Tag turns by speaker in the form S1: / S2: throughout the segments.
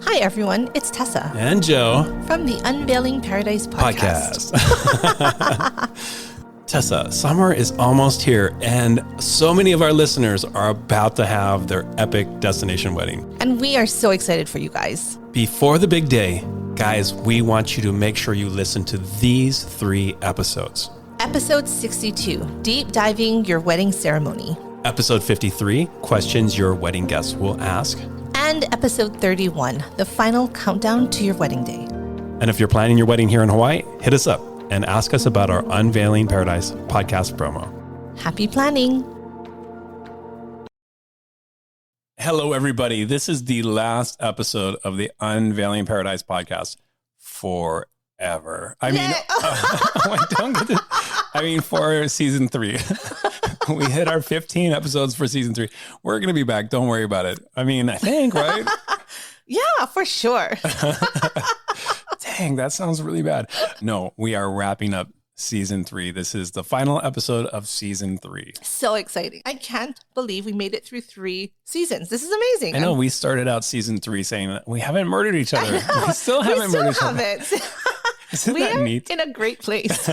S1: Hi, everyone. It's Tessa.
S2: And Joe.
S1: From the Unveiling Paradise podcast.
S2: Tessa, summer is almost here, and so many of our listeners are about to have their epic destination wedding.
S1: And we are so excited for you guys.
S2: Before the big day, guys, we want you to make sure you listen to these 3 episodes.
S1: Episode 62, Deep Diving Your Wedding Ceremony.
S2: Episode 53, Questions Your Wedding Guests Will Ask.
S1: And episode 31, the final countdown to your wedding day.
S2: And if you're planning your wedding here in Hawaii, hit us up and ask us about our Unveiling Paradise podcast promo.
S1: Happy planning.
S2: Hello, everybody. This is the last episode of the Unveiling Paradise podcast forever. For season 3. We hit our 15 episodes for season 3. We're going to be back. Don't worry about it. I think, right?
S1: Yeah, for sure.
S2: Dang, that sounds really bad. No, we are wrapping up season 3. This is the final episode of season 3.
S1: So exciting. I can't believe we made it through 3 seasons. This is amazing.
S2: I know we started out season 3 saying that we haven't murdered each other. We still haven't murdered each other. Isn't that neat?
S1: In a great place.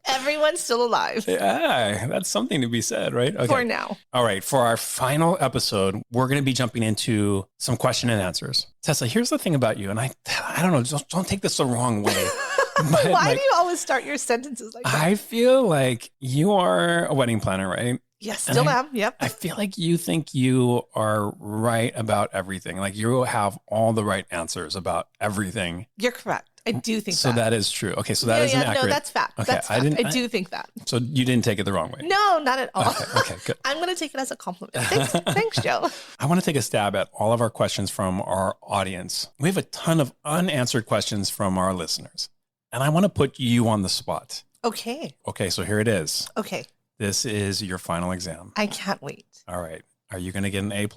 S1: Everyone's still alive.
S2: Yeah, that's something to be said, right? Okay.
S1: For now.
S2: All right. For our final episode, we're going to be jumping into some question and answers. Tessa, here's the thing about you. And I don't know, don't take this the wrong way. But
S1: why do you always start your sentences like that?
S2: I feel like you are a wedding planner, right?
S1: Yes, still am. Yep.
S2: I feel like you think you are right about everything. Like you have all the right answers about everything.
S1: You're correct. I do think
S2: so. That is true. Okay, so that is inaccurate.
S1: No, that's fact.
S2: Okay,
S1: that's fact. I do think that.
S2: So you didn't take it the wrong way?
S1: No, not at all.
S2: Okay, good.
S1: I'm going to take it as a compliment. Thanks, Joe.
S2: I want to take a stab at all of our questions from our audience. We have a ton of unanswered questions from our listeners, and I want to put you on the spot.
S1: Okay,
S2: so here it is.
S1: Okay.
S2: This is your final exam.
S1: I can't wait.
S2: All right. Are you going to get an A+?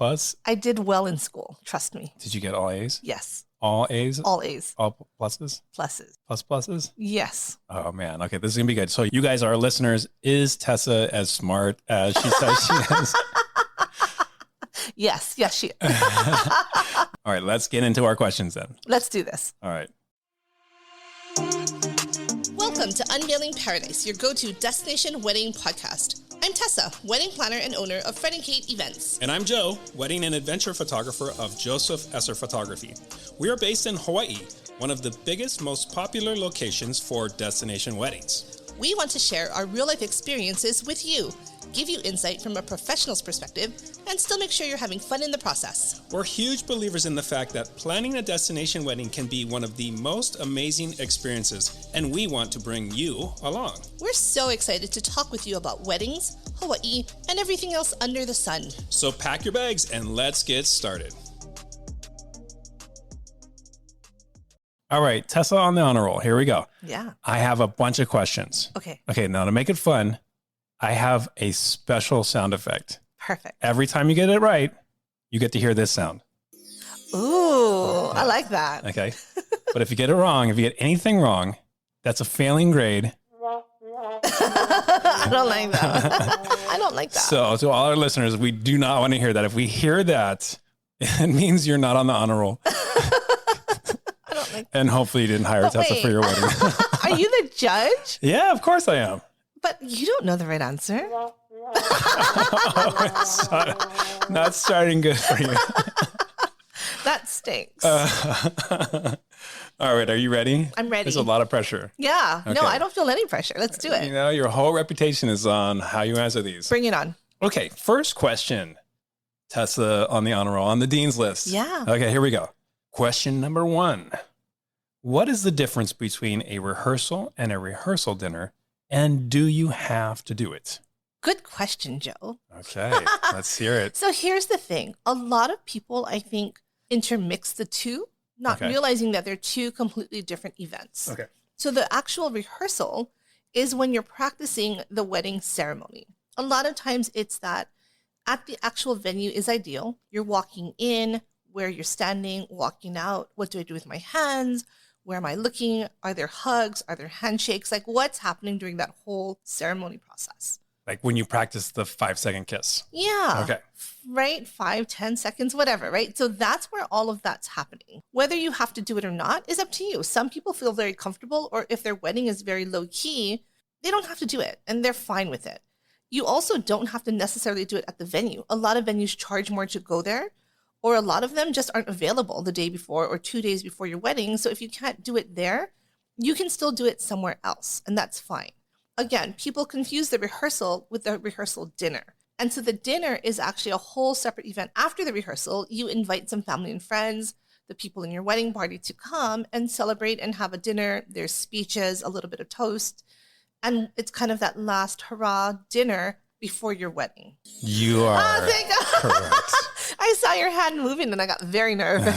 S1: I did well in school. Trust me.
S2: Did you get all A's?
S1: Yes.
S2: All A's?
S1: All A's.
S2: All pluses?
S1: Pluses.
S2: Pluses?
S1: Yes.
S2: Oh, man. Okay, this is going to be good. So you guys, our listeners, is Tessa as smart as she says she is?
S1: Yes, she is.
S2: All right, let's get into our questions then.
S1: Let's do this.
S2: All right.
S1: Welcome to Unveiling Paradise, your go-to destination wedding podcast. I'm Tessa, wedding planner and owner of Fred & Kate Events.
S2: And I'm Joe, wedding and adventure photographer of Joseph Esser Photography. We are based in Hawaii, one of the biggest, most popular locations for destination weddings.
S1: We want to share our real-life experiences with you, give you insight from a professional's perspective, and still make sure you're having fun in the process.
S2: We're huge believers in the fact that planning a destination wedding can be one of the most amazing experiences, and we want to bring you along.
S1: We're so excited to talk with you about weddings, Hawaii, and everything else under the sun.
S2: So pack your bags and let's get started. All right, Tessa on the honor roll. Here we go.
S1: Yeah.
S2: I have a bunch of questions.
S1: Okay,
S2: now to make it fun, I have a special sound effect.
S1: perfect.
S2: Every time you get it right, you get to hear this sound.
S1: Ooh, I like that.
S2: Okay. But if you get it wrong, if you get anything wrong, that's a failing grade.
S1: I don't like that. I don't like that.
S2: So to all our listeners, we do not want to hear that. If we hear that, it means you're not on the honor roll.
S1: I don't like that.
S2: And hopefully you didn't hire Tessa for your wedding.
S1: Are you the judge?
S2: Yeah, of course I am.
S1: But you don't know the right answer.
S2: Not starting good for you.
S1: That stinks.
S2: All right, are you ready?
S1: I'm ready.
S2: There's a lot of pressure.
S1: Yeah.
S2: Okay.
S1: No, I don't feel any pressure. Let's do it.
S2: You know, your whole reputation is on how you answer these.
S1: Bring it on.
S2: Okay, first question. Tessa on the honor roll, on the dean's list.
S1: Yeah.
S2: Okay, here we go. Question number 1. What is the difference between a rehearsal and a rehearsal dinner, and do you have to do it?
S1: Good question, Joe.
S2: Okay, let's hear it.
S1: So here's the thing. A lot of people, I think, intermix the two, not realizing that they're 2 completely different events.
S2: Okay.
S1: So the actual rehearsal is when you're practicing the wedding ceremony. A lot of times it's that at the actual venue is ideal. You're walking in, where you're standing, walking out. What do I do with my hands? Where am I looking? Are there hugs? Are there handshakes? Like what's happening during that whole ceremony process?
S2: Like when you practice the 5-second kiss.
S1: Yeah.
S2: Okay.
S1: Right? 5, 10 seconds, whatever, right? So that's where all of that's happening. Whether you have to do it or not is up to you. Some people feel very comfortable, or if their wedding is very low key, they don't have to do it and they're fine with it. You also don't have to necessarily do it at the venue. A lot of venues charge more to go there, or a lot of them just aren't available the day before or 2 days before your wedding. So if you can't do it there, you can still do it somewhere else, and that's fine. Again, people confuse the rehearsal with the rehearsal dinner. And so the dinner is actually a whole separate event. After the rehearsal, you invite some family and friends, the people in your wedding party, to come and celebrate and have a dinner. There's speeches, a little bit of toast, and it's kind of that last hurrah dinner before your wedding.
S2: You are
S1: thank God.
S2: correct.
S1: I saw your hand moving and I got very nervous.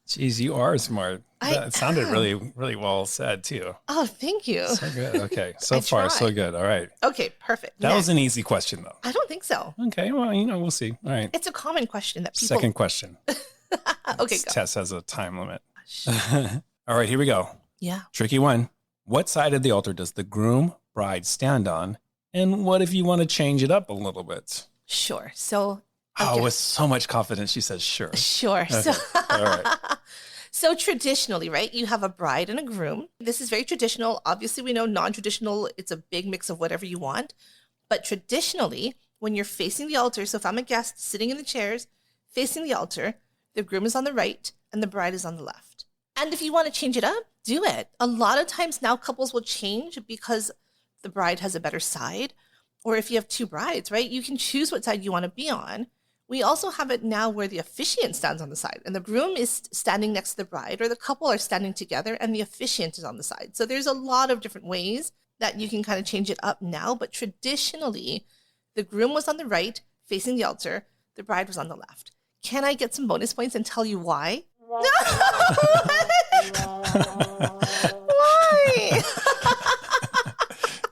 S2: Jeez, you are smart. That sounded really, really well said too.
S1: Oh, thank you.
S2: So good. Okay. So far, so good. All right.
S1: Okay, perfect.
S2: That was an easy question though.
S1: I don't think so.
S2: Okay. Well, we'll see. All right.
S1: It's a common question that people...
S2: Second question.
S1: Okay, go.
S2: Tess has a time limit. All right, here we go.
S1: Yeah.
S2: Tricky one. What side of the altar does the groom, bride stand on? And what if you want to change it up a little bit?
S1: Sure. So...
S2: Oh, with so much confidence, she says, sure.
S1: Sure.
S2: Okay.
S1: So,
S2: all right.
S1: So traditionally, right, you have a bride and a groom. This is very traditional. Obviously, we know non-traditional, it's a big mix of whatever you want. But traditionally, when you're facing the altar, so if I'm a guest sitting in the chairs, facing the altar, the groom is on the right and the bride is on the left. And if you want to change it up, do it. A lot of times now couples will change because the bride has a better side. Or if you have two brides, right, you can choose what side you want to be on. We also have it now where the officiant stands on the side and the groom is standing next to the bride, or the couple are standing together and the officiant is on the side. So there's a lot of different ways that you can kind of change it up now. But traditionally, the groom was on the right facing the altar. The bride was on the left. Can I get some bonus points and tell you why? Why?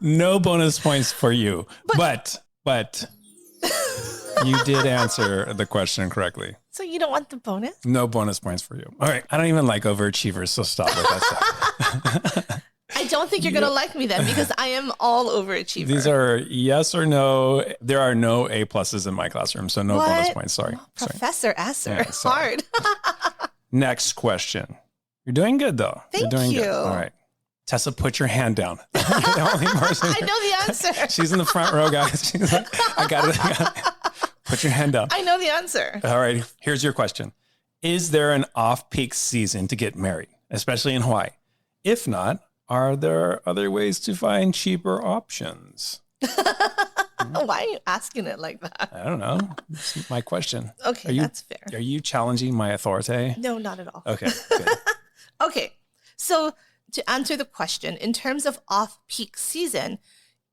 S2: No bonus points for you, but you did answer the question correctly.
S1: So you don't want the bonus?
S2: No bonus points for you. All right. I don't even like overachievers, so stop with that stuff.
S1: I don't think you're going to like me then, because I am all overachiever.
S2: These are yes or no. There are no A pluses in my classroom, so no bonus points. Sorry.
S1: Professor Esser.
S2: Yeah,
S1: hard.
S2: Next question. You're doing good, though.
S1: Thank
S2: You're doing
S1: you.
S2: Good. All right. Tessa, put your hand down. The only person.
S1: I know the answer.
S2: She's in the front row, guys. She's like, I got it. Put your hand down.
S1: I know the answer.
S2: All right. Here's your question. Is there an off-peak season to get married, especially in Hawaii? If not, are there other ways to find cheaper options?
S1: Why are you asking it like that?
S2: I don't know. That's my question.
S1: Okay, that's fair.
S2: Are you challenging my authority?
S1: No, not at all.
S2: Okay, good.
S1: Okay, so to answer the question, in terms of off-peak season,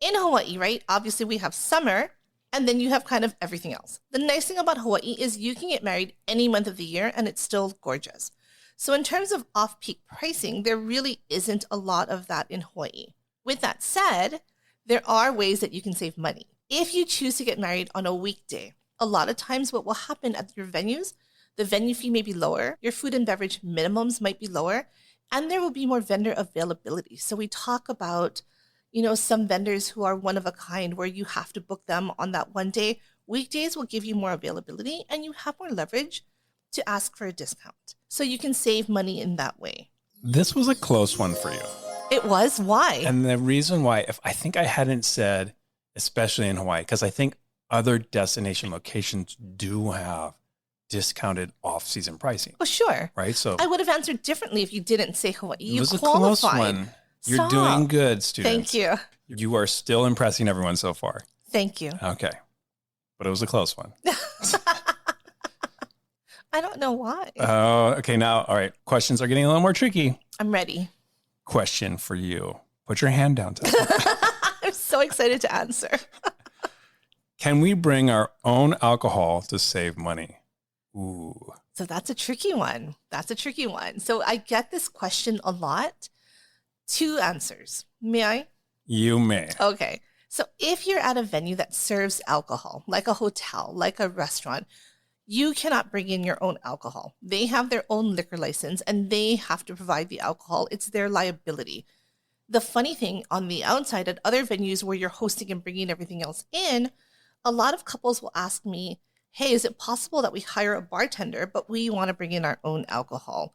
S1: in Hawaii, right, obviously we have summer, and then you have kind of everything else. The nice thing about Hawaii is you can get married any month of the year, and it's still gorgeous. So in terms of off-peak pricing, there really isn't a lot of that in Hawaii. With that said, there are ways that you can save money. If you choose to get married on a weekday, a lot of times what will happen at your venues, the venue fee may be lower, your food and beverage minimums might be lower, and there will be more vendor availability. So we talk about, some vendors who are one of a kind where you have to book them on that one day. Weekdays will give you more availability and you have more leverage to ask for a discount. So you can save money in that way.
S2: This was a close one for you.
S1: It was? Why?
S2: And the reason why, if I think I hadn't said, especially in Hawaii, because I think other destination locations do have discounted off-season pricing.
S1: Oh, sure.
S2: Right? So
S1: I would have answered differently if you didn't say Hawaii. You
S2: it was
S1: qualified.
S2: A close one. You're
S1: Stop.
S2: doing good, students.
S1: Thank you.
S2: You are still impressing everyone so far.
S1: Thank you.
S2: Okay. But it was a close one.
S1: I don't know why.
S2: Oh, okay. Now, all right. Questions are getting a little more tricky.
S1: I'm ready.
S2: Question for you. Put your hand down, Tessa.
S1: I'm so excited to answer.
S2: Can we bring our own alcohol to save money? Ooh.
S1: So that's a tricky one. So I get this question a lot. 2 answers. May I?
S2: You may.
S1: Okay. So if you're at a venue that serves alcohol, like a hotel, like a restaurant, you cannot bring in your own alcohol. They have their own liquor license and they have to provide the alcohol. It's their liability. The funny thing on the outside at other venues where you're hosting and bringing everything else in, a lot of couples will ask me, hey, is it possible that we hire a bartender, but we want to bring in our own alcohol?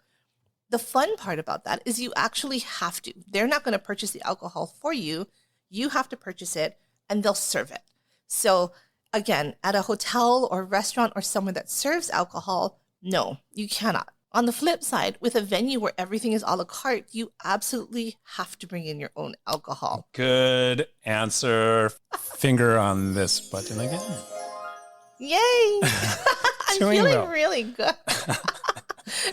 S1: The fun part about that is you actually have to. They're not going to purchase the alcohol for you. You have to purchase it and they'll serve it. So again, at a hotel or restaurant or somewhere that serves alcohol, no, you cannot. On the flip side, with a venue where everything is a la carte, you absolutely have to bring in your own alcohol.
S2: Good answer. Finger on this button again.
S1: Yay! I'm
S2: Doing
S1: feeling
S2: well.
S1: really good.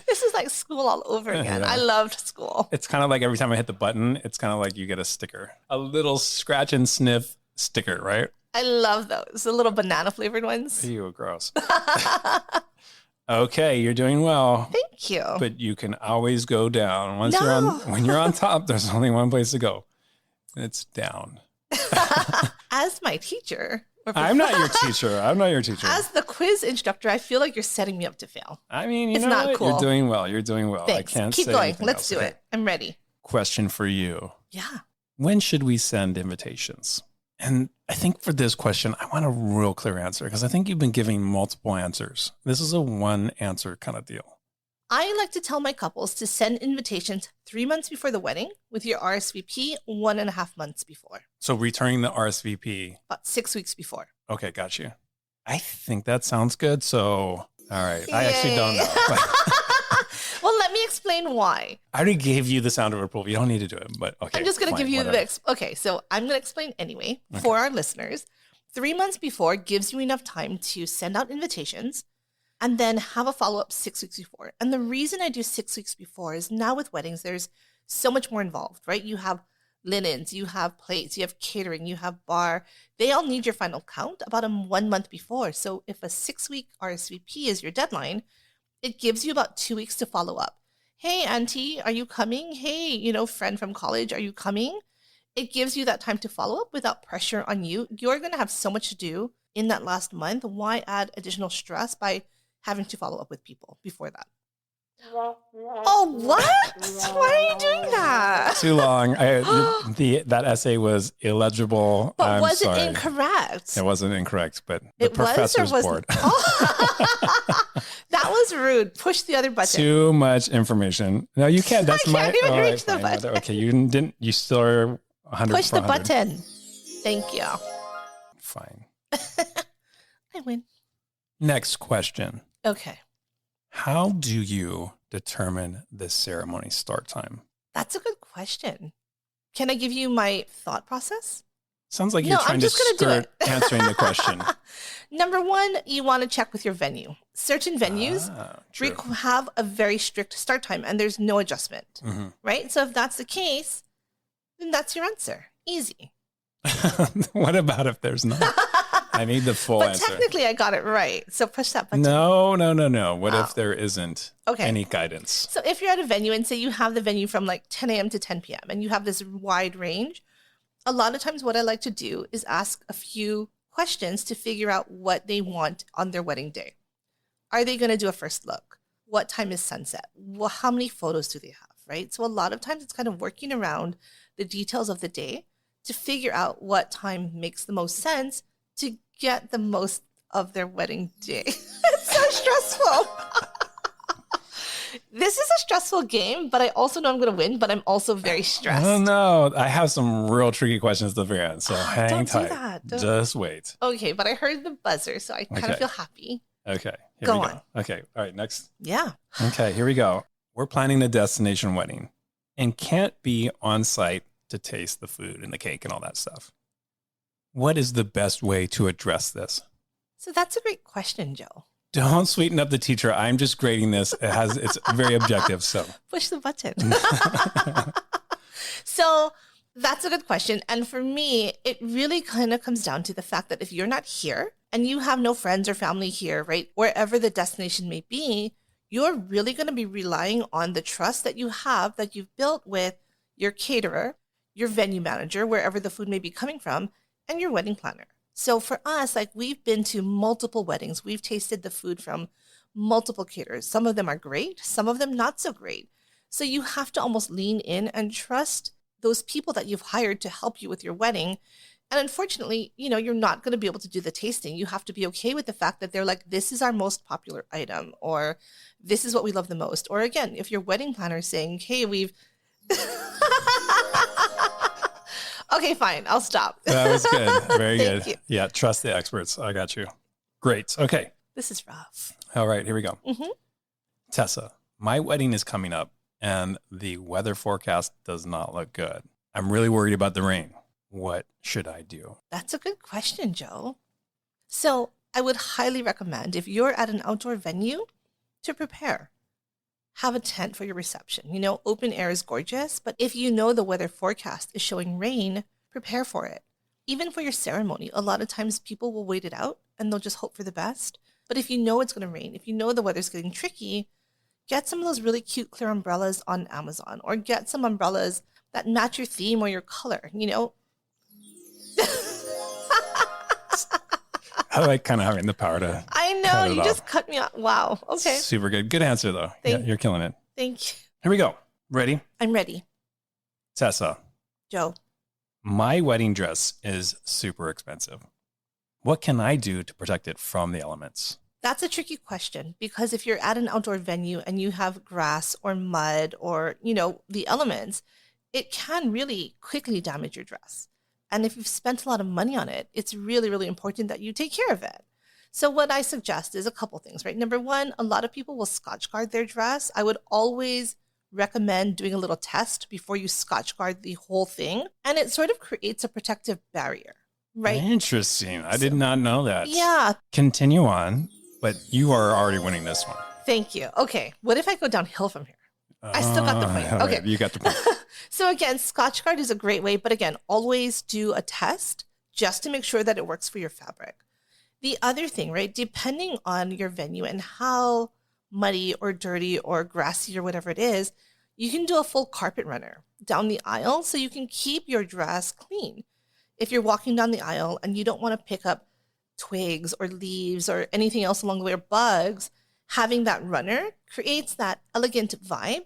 S1: This is like school all over again.
S2: Yeah.
S1: I loved school.
S2: It's kind of like every time I hit the button, it's kind of like you get a sticker, a little scratch and sniff sticker, right?
S1: I love those. The little banana flavored ones.
S2: Ew, gross. Okay, you're doing well.
S1: Thank you.
S2: But you can always go down.
S1: No.
S2: When you're on top, there's only one place to go. It's down.
S1: As my teacher.
S2: I'm not your teacher. I'm not your teacher.
S1: As the quiz instructor, I feel like you're setting me up to fail.
S2: I mean,
S1: It's
S2: know
S1: not
S2: what?
S1: cool.
S2: You're doing well. You're doing well.
S1: Thanks.
S2: I can't
S1: Keep
S2: say
S1: going.
S2: anything
S1: Let's
S2: else.
S1: do
S2: Okay.
S1: it. I'm ready.
S2: Question for you.
S1: Yeah.
S2: When should we send invitations? And I think for this question, I want a real clear answer because I think you've been giving multiple answers. This is a one answer kind of deal.
S1: I like to tell my couples to send invitations 3 months before the wedding with your RSVP 1.5 months before,
S2: So returning the RSVP.
S1: about 6 weeks before.
S2: Okay, got you. I think that sounds good. So, all right. I actually don't
S1: Yay.
S2: know.
S1: Well, let me explain why.
S2: I already gave you the sound of approval. You don't need to do it, but okay.
S1: I'm just going to
S2: fine,
S1: give you
S2: whatever.
S1: okay, so I'm going to explain anyway for our listeners. 3 months before gives you enough time to send out invitations and then have a follow-up 6 weeks before. And the reason I do 6 weeks before is now with weddings, there's so much more involved, right? You have linens, you have plates, you have catering, you have bar. They all need your final count about 1 month before. So if a 6-week RSVP is your deadline, it gives you about 2 weeks to follow up. Hey, auntie, are you coming? Hey, friend from college, are you coming? It gives you that time to follow up without pressure on you. You're going to have so much to do in that last month. Why add additional stress by having to follow up with people before that? Oh, what? Why are you doing that?
S2: Too long. That essay was illegible.
S1: But
S2: I'm
S1: was
S2: sorry.
S1: it incorrect?
S2: It wasn't incorrect, but the
S1: It was or
S2: professor's
S1: wasn't?
S2: bored.
S1: Oh. That was rude. Push the other button.
S2: Too much information. No, you can't. That's
S1: I can't even
S2: all
S1: reach the
S2: fine,
S1: button.
S2: Okay, you didn't. You still are 100.
S1: Push
S2: for
S1: the
S2: 100.
S1: button. Thank you.
S2: Fine.
S1: I win.
S2: Next question.
S1: Okay.
S2: How do you determine the ceremony start time?
S1: That's a good question. Can I give you my thought process?
S2: Sounds like
S1: No,
S2: you're
S1: I'm
S2: trying to
S1: just gonna do
S2: skirt answering the question.
S1: Number one, you want to check with your venue. Certain venues
S2: True.
S1: have a very strict start time and there's no adjustment,
S2: Mhm.
S1: right? So if that's the case, then that's your answer. Easy.
S2: What about if there's not? I need the full
S1: But
S2: answer.
S1: technically, I got it right. So push that button.
S2: No. What
S1: Oh.
S2: if there isn't
S1: Okay.
S2: any guidance?
S1: So if you're at a venue and say you have the venue from like 10 a.m. to 10 p.m. and you have this wide range, a lot of times what I like to do is ask a few questions to figure out what they want on their wedding day. Are they going to do a first look? What time is sunset? Well, how many photos do they have, right? So a lot of times it's kind of working around the details of the day to figure out what time makes the most sense to get the most of their wedding day. It's so stressful. This is a stressful game, but I also know I'm going to win, but I'm also very stressed.
S2: Oh no, I have some real tricky questions at the very end, so hang
S1: Don't do
S2: tight.
S1: that. Don't-
S2: Just wait.
S1: Okay, but I heard the buzzer, so I kind of
S2: Okay.
S1: feel happy.
S2: Okay, here
S1: Go
S2: we
S1: on.
S2: go. Okay, all right, next.
S1: Yeah.
S2: Okay, here we go. We're planning a destination wedding and can't be on site to taste the food and the cake and all that stuff. What is the best way to address this?
S1: So that's a great question, Joe.
S2: Don't sweeten up the teacher. I'm just grading this. It's very objective. So
S1: Push the button. So that's a good question. And for me, it really kind of comes down to the fact that if you're not here and you have no friends or family here, right, wherever the destination may be, you're really going to be relying on the trust that you have that you've built with your caterer, your venue manager, wherever the food may be coming from, and your wedding planner. So for us, like we've been to multiple weddings. We've tasted the food from multiple caterers. Some of them are great, some of them not so great. So you have to almost lean in and trust those people that you've hired to help you with your wedding. And unfortunately, you're not going to be able to do the tasting. You have to be okay with the fact that they're like, this is our most popular item, or this is what we love the most. Or again, if your wedding planner is saying, hey, we've... Okay, fine. I'll stop.
S2: That was good. Very
S1: Thank
S2: good.
S1: you.
S2: Yeah, trust the experts. I got you. Great. Okay.
S1: This is rough.
S2: All right, here we go.
S1: Mm-hmm.
S2: Tessa, my wedding is coming up and the weather forecast does not look good. I'm really worried about the rain. What should I do?
S1: That's a good question, Joe. So I would highly recommend, if you're at an outdoor venue, to prepare. Have a tent for your reception. Open air is gorgeous, but if you know the weather forecast is showing rain, prepare for it. Even for your ceremony, a lot of times people will wait it out and they'll just hope for the best. But if you know it's going to rain, if you know the weather's getting tricky, get some of those really cute clear umbrellas on Amazon, or get some umbrellas that match your theme or your color,
S2: I like kind of having the power to.
S1: I know, you just cut me off. Wow. Okay.
S2: Super good. Good answer, though. You're killing it.
S1: Thank you.
S2: Here we go. Ready?
S1: I'm ready.
S2: Tessa,
S1: Joe.
S2: my wedding dress is super expensive. What can I do to protect it from the elements?
S1: That's a tricky question, because if you're at an outdoor venue and you have grass or mud or, the elements, it can really quickly damage your dress. And if you've spent a lot of money on it, it's really, really important that you take care of it. So what I suggest is a couple things, right? Number one, a lot of people will Scotch guard their dress. I would always recommend doing a little test before you Scotch guard the whole thing. And it sort of creates a protective barrier, right?
S2: Interesting. I did not know that.
S1: Yeah.
S2: Continue on, but you are already winning this one.
S1: Thank you. Okay. What if I go downhill from here? I still got the point.
S2: All
S1: Okay.
S2: right, you got the point.
S1: So again, Scotch guard is a great way, but again, always do a test just to make sure that it works for your fabric. The other thing, right, depending on your venue and how muddy or dirty or grassy or whatever it is, you can do a full carpet runner down the aisle so you can keep your dress clean. If you're walking down the aisle and you don't want to pick up twigs or leaves or anything else along the way, or bugs, having that runner creates that elegant vibe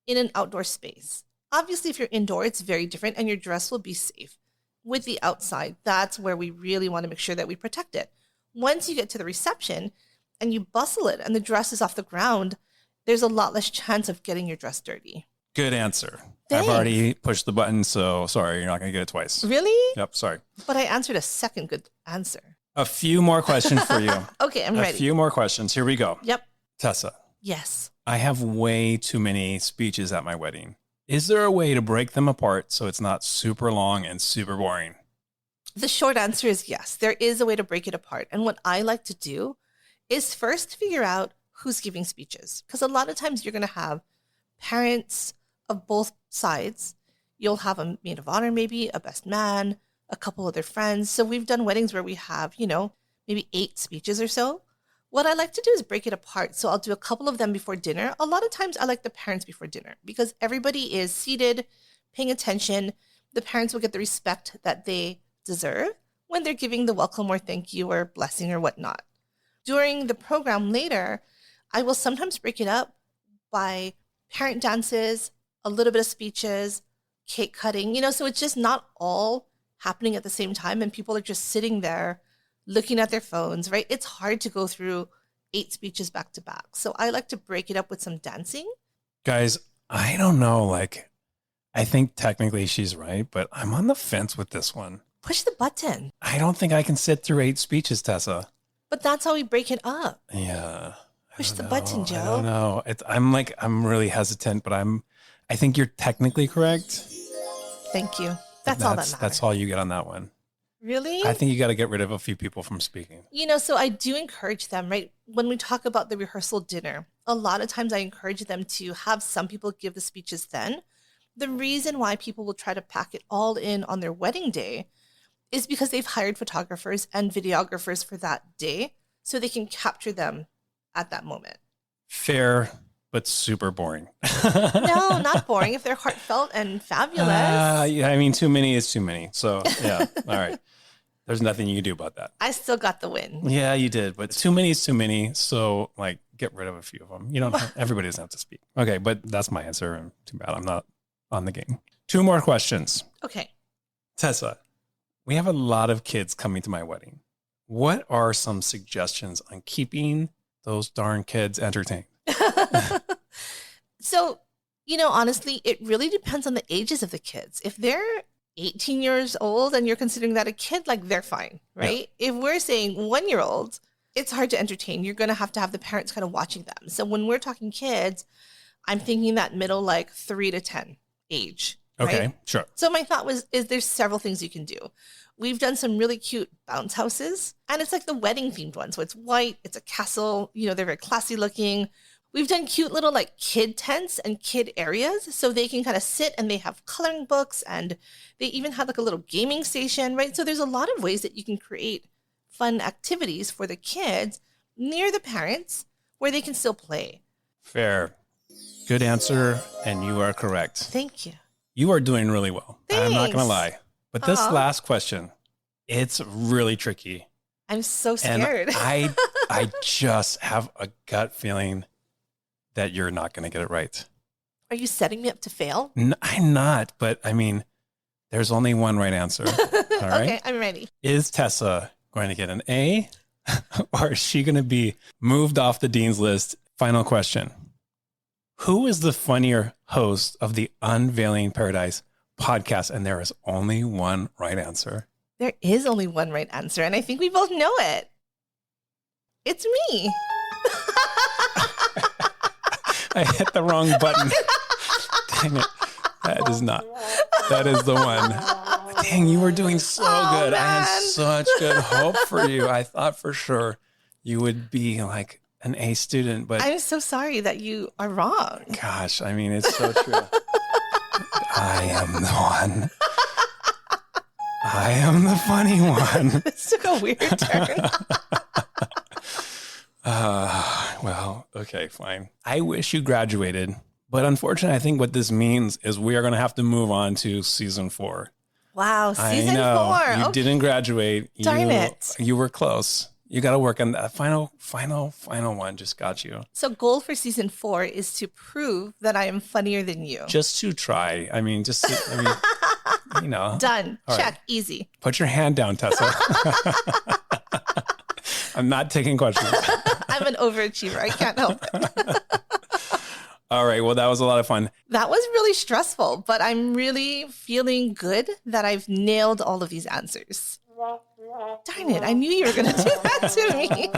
S1: in an outdoor space. Obviously, if you're indoor, it's very different and your dress will be safe. With the outside, that's where we really want to make sure that we protect it. Once you get to the reception and you bustle it and the dress is off the ground, there's a lot less chance of getting your dress dirty.
S2: Good answer.
S1: Thanks.
S2: I've already pushed the button, so sorry, you're not going to get it twice.
S1: Really?
S2: Yep, sorry.
S1: But I answered a second good answer.
S2: A few more questions for you.
S1: Okay, I'm ready.
S2: A few more questions. Here we go.
S1: Yep.
S2: Tessa,
S1: Yes.
S2: I have way too many speeches at my wedding. Is there a way to break them apart so it's not super long and super boring?
S1: The short answer is yes. There is a way to break it apart. And what I like to do is first figure out who's giving speeches. Because a lot of times you're going to have parents of both sides. You'll have a maid of honor, maybe a best man, a couple of their friends. So we've done weddings where we have, maybe 8 speeches or so. What I like to do is break it apart. So I'll do a couple of them before dinner. A lot of times I like the parents before dinner because everybody is seated, paying attention. The parents will get the respect that they deserve when they're giving the welcome or thank you or blessing or whatnot. During the program later, I will sometimes break it up by parent dances, a little bit of speeches, cake cutting, so it's just not all happening at the same time and people are just sitting there looking at their phones, right? It's hard to go through 8 speeches back to back. So I like to break it up with some dancing.
S2: Guys, I don't know. I think technically she's right, but I'm on the fence with this one.
S1: Push the button.
S2: I don't think I can sit through 8 speeches, Tessa.
S1: But that's how we break it up.
S2: Yeah.
S1: Push the button, Joe.
S2: I don't know. I'm really hesitant, but I think you're technically correct.
S1: Thank you. That's all that matters.
S2: That's all you get on that one.
S1: Really?
S2: I think you got to get rid of a few people from speaking.
S1: So I do encourage them, right? When we talk about the rehearsal dinner, a lot of times I encourage them to have some people give the speeches then. The reason why people will try to pack it all in on their wedding day is because they've hired photographers and videographers for that day so they can capture them at that moment.
S2: Fair, but super boring.
S1: No, not boring if they're heartfelt and fabulous.
S2: Yeah, too many is too many. So, yeah. All right. There's nothing you can do about that.
S1: I still got the win.
S2: Yeah, you did. But too many is too many. So, get rid of a few of them. Everybody doesn't have to speak. Okay, but that's my answer. And too bad I'm not on the game. 2 more questions.
S1: Okay.
S2: Tessa, we have a lot of kids coming to my wedding. What are some suggestions on keeping those darn kids entertained?
S1: So, honestly, it really depends on the ages of the kids. If they're 18 years old and you're considering that a kid, like they're fine, right? Yeah. If we're saying 1-year-olds, it's hard to entertain. You're going to have the parents kind of watching them. So when we're talking kids, I'm thinking that middle, like 3 to 10 age.
S2: Okay,
S1: right?
S2: sure.
S1: So my thought is there's several things you can do. We've done some really cute bounce houses, and it's like the wedding themed one. So it's white, it's a castle, they're very classy looking. We've done cute little like kid tents and kid areas so they can kind of sit, and they have coloring books, and they even have like a little gaming station, right? So there's a lot of ways that you can create fun activities for the kids near the parents where they can still play.
S2: Fair. Good answer, and you are correct.
S1: Thank you.
S2: You are doing really well.
S1: Thanks.
S2: I'm not going to lie. But this last question, it's really tricky.
S1: I'm so scared.
S2: And I just have a gut feeling that you're not going to get it right.
S1: Are you setting me up to fail?
S2: I'm not, but I mean, there's only one right answer. All right.
S1: Okay, I'm ready.
S2: Is Tessa going to get an A or is she going to be moved off the dean's list? Final question. Who is the funnier host of the Unveiling Paradise podcast? And there is only one right answer.
S1: There is only one right answer, and I think we both know it. It's me.
S2: I hit the wrong button. Dang it. That is the one. Dang, you were doing so good. Man. I had such good hope for you. I thought for sure you would be like an A student, but
S1: I'm so sorry that you are wrong.
S2: Gosh, I mean, it's so true. I am the one. I am the funny one.
S1: This took a weird turn.
S2: Well, okay, fine. I wish you graduated, but unfortunately, I think what this means is we are going to have to move on to season 4.
S1: Wow, season 4.
S2: You didn't graduate.
S1: Darn it.
S2: You were close. You got to work on that final one. Just got you.
S1: So goal for season 4 is to prove that I am funnier than you.
S2: Just to try. I mean,
S1: Done.
S2: All
S1: Check.
S2: Right.
S1: Easy.
S2: Put your hand down, Tessa. I'm not taking questions.
S1: I'm an overachiever. I can't help it.
S2: All right. Well, that was a lot of fun.
S1: That was really stressful, but I'm really feeling good that I've nailed all of these answers. Darn it. I knew you were going to do that to me.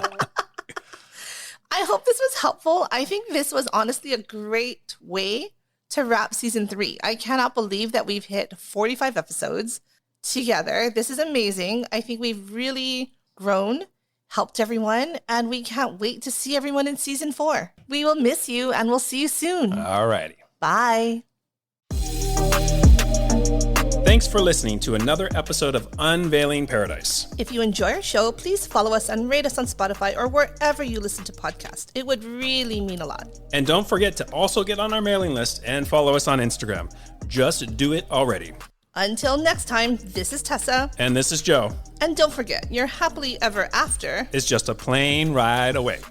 S1: I hope this was helpful. I think this was honestly a great way to wrap season 3. I cannot believe that we've hit 45 episodes together. This is amazing. I think we've really grown, helped everyone, and we can't wait to see everyone in season 4. We will miss you, and we'll see you soon.
S2: All righty.
S1: Bye.
S2: Thanks for listening to another episode of Unveiling Paradise.
S1: If you enjoy our show, please follow us and rate us on Spotify or wherever you listen to podcasts. It would really mean a lot.
S2: And don't forget to also get on our mailing list and follow us on Instagram. Just do it already.
S1: Until next time, this is Tessa.
S2: And this is Joe.
S1: And don't forget, your happily ever after
S2: is just a plane ride away.